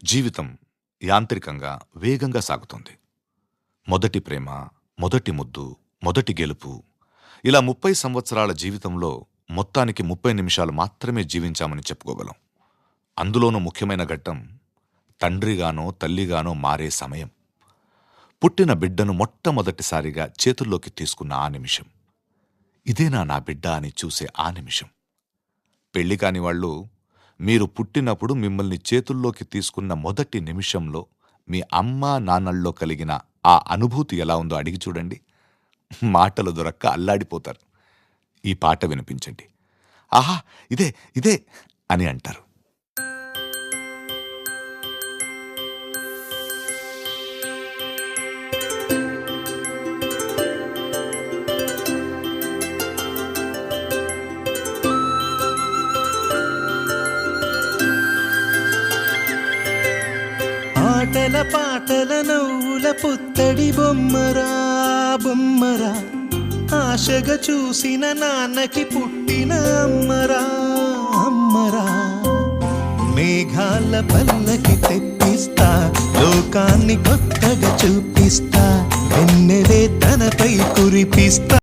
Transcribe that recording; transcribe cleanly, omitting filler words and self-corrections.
జీవితం యాంత్రికంగా వేగంగా సాగుతుంది. మొదటి ప్రేమ, మొదటి ముద్దు, మొదటి గెలుపు, ఇలా 30 సంవత్సరాల జీవితంలో మొత్తానికి 30 నిమిషాలు మాత్రమే జీవించామని చెప్పుకోగలం. అందులోనూ ముఖ్యమైన ఘట్టం తండ్రిగానో తల్లిగానో మారే సమయం. పుట్టిన బిడ్డను మొట్టమొదటిసారిగా చేతుల్లోకి తీసుకున్న ఆ నిమిషం. ఇదేనా నా బిడ్డ అని చూసే ఆ నిమిషం. పెళ్లి కాని వాళ్ళు మీరు పుట్టినప్పుడు మిమ్మల్ని చేతుల్లోకి తీసుకున్న మొదటి నిమిషంలో మీ అమ్మా నాన్నల్లో కలిగిన ఆ అనుభూతి ఎలా ఉందో అడిగి చూడండి. మాటలు దొరక్క అల్లాడిపోతారు. ఈ పాట వినిపించండి. ఆహా, ఇదే ఇదే అని అంటారు. ఆటల పాటల నవ్వుల పుత్తడి బొమ్మరా బొమ్మరా, ఆశగా చూసిన నాన్నకి పుట్టిన అమ్మరా అమ్మరా. మేఘాల పల్లకి తెప్పిస్తా, లోకాన్ని కొత్తగా చూపిస్తా, వెన్నెలే తనపై కురిపిస్తా.